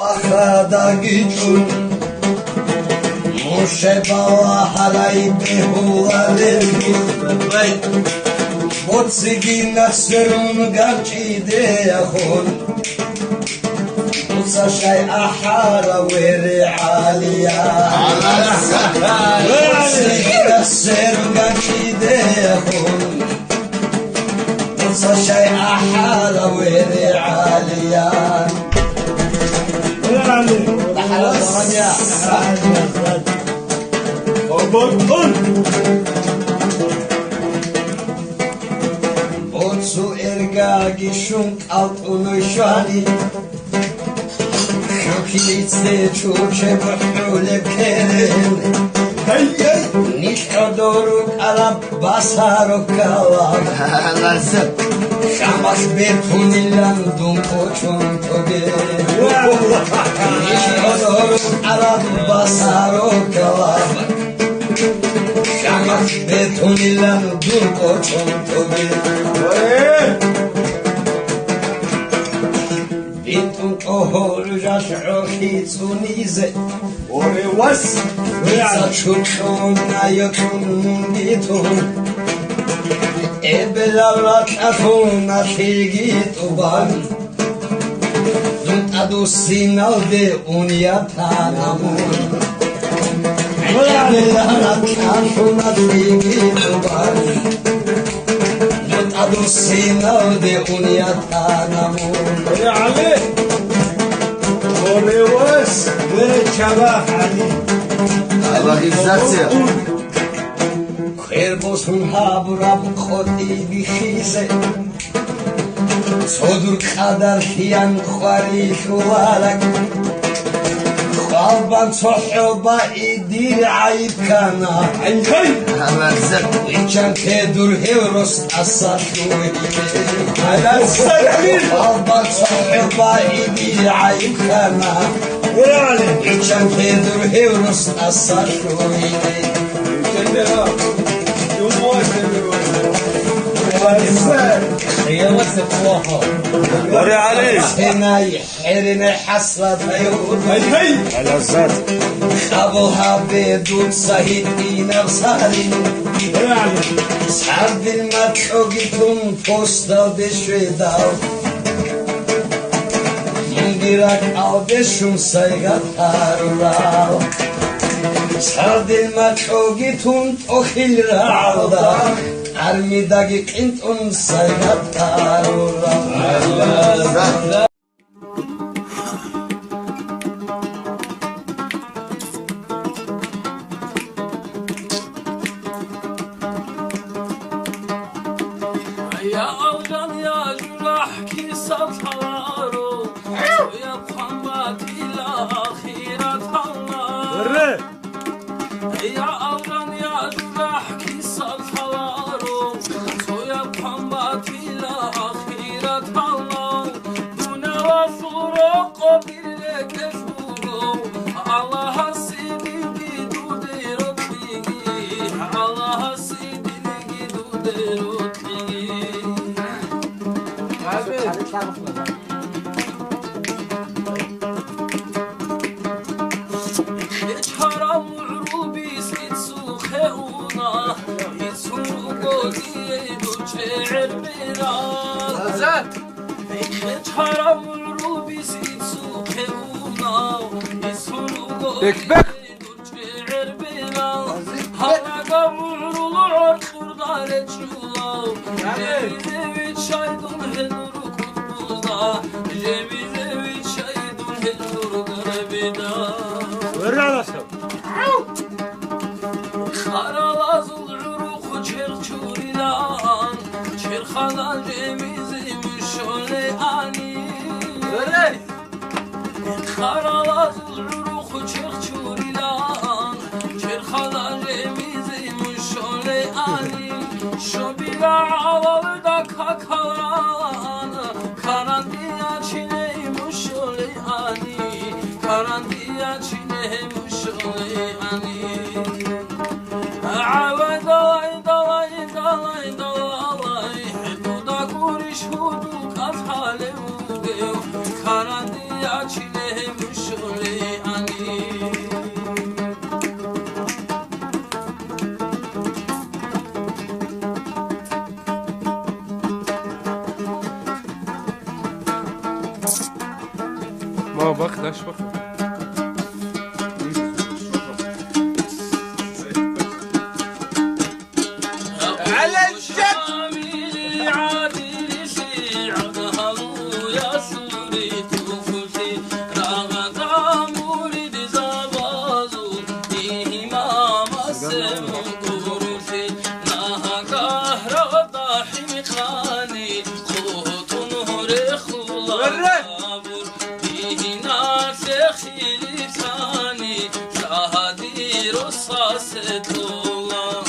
Ahada gücün Muşebala halay behuvale Botsigi nasırın gamçide yahun Musa şay ahara veri aliya Botsigi nasırın gamçide yahun Musa şay ahara veri aliya Botsu erga gishun altunu shani Shukilitse chuche bhule keren Nishadoruk alab basaruk kalam Shamas betunilan dum kochun toge Nishadoruk alab basaruk kalam Shamas betunilan dum kochun toge Bitun ohol jash'u khitsunize Ore was Saçuçun ayakun bitun Ebelavrat atun atigit uban Dunt adu sinalde unyatanamun Ebelavrat atun atigit uban Dunt adu sinalde unyatanamun Ore Ali Ore was Ve çaba Ali Allah izzetsin. Kırbosun haburam khoti bihize Sodur kadar hiyan khwari şuvalak Khalban sohba idir ayib kana Ayhay Allah izzet. İçen tedur hevros asar şuhi Ala salamir Khalban sohba idir ayib kana Ore Ali İçen tedur hevros asar şuhi Kendera Yummuaz Ore Ali Senay herine hasrat yud Ayhay Ala zat Kabulha bedud sahid nefsarin Ore Ali Sab المدعوكتم posta beşvedav Mundirak avdeşum saygat harurav Sab المدعوكتم tokhil rağda Armidagi qintun saygat harurav Allah. Ya avcan ya jurah ki sataro Ya Muhammed ila akhirat Allah Ore Ya avcan ya jurah ki sataro Ya Muhammed ila akhirat Allah Duna wa furuq bille keshuru Allah hasidin gidu derotli Allah hasidin gidu derotli Haram urubis itsu kheuna itsu godi du çer biraz Haram urubis itsu kheuna itsu godi du çer biraz Halaga vurulur kurdare çula Cevize çaydun henuru kutbulda Cevize çaydun henuru garabida Ore alasam Karalazul uruku çerçurilan Çerxanan cemizi müşole ani Karalazul uruku çerçurilan Çerxanan cemizi müşole ani Şobila alalı da kakalan Karandiya çine müşole ani Karandiya çine müşole ani Ava dalay dalay dalay dalay Duda kuriş hudu kazhale ugev Karandiya çile ما باخدش باخد على الجد عادل شيعها يا سوري توفي رغد مورد زبازو إمام سمقرفي نها قهر ضاحم خاني خوت نهر خلابور فيه ناس خلفاني شهدي رصاص الله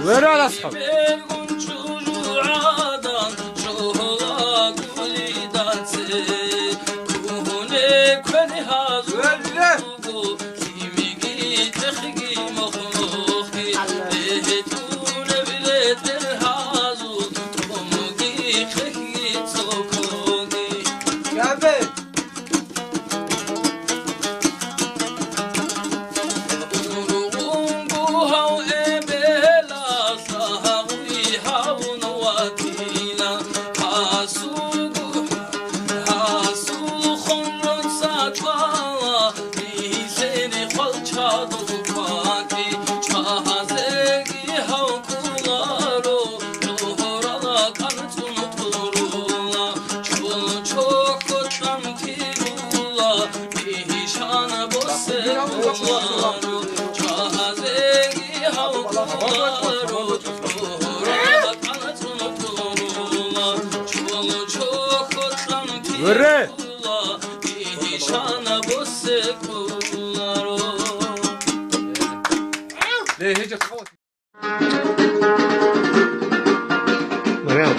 وين على اصحاب وري ليه هيك تخوت مريم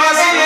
عزيز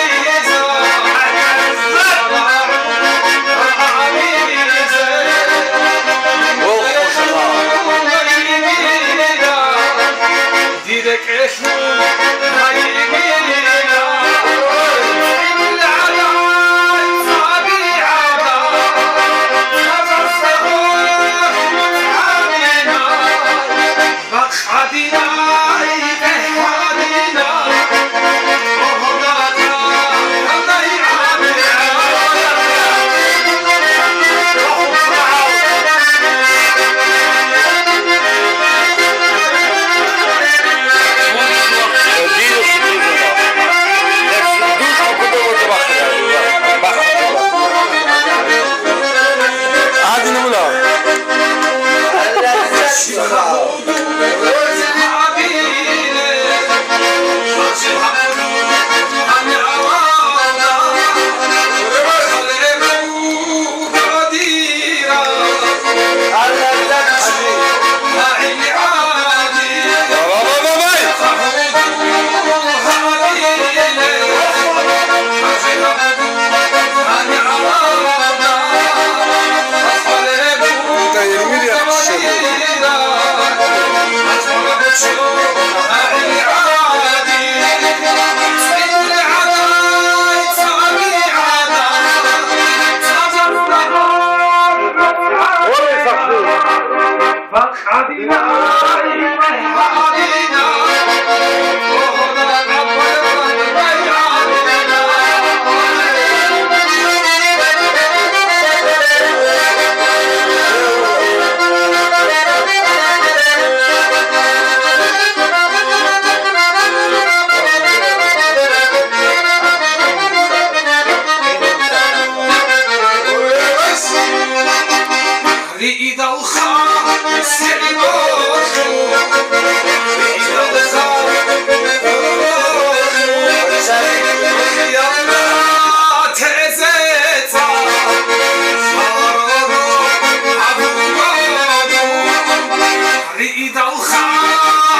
ريد الخال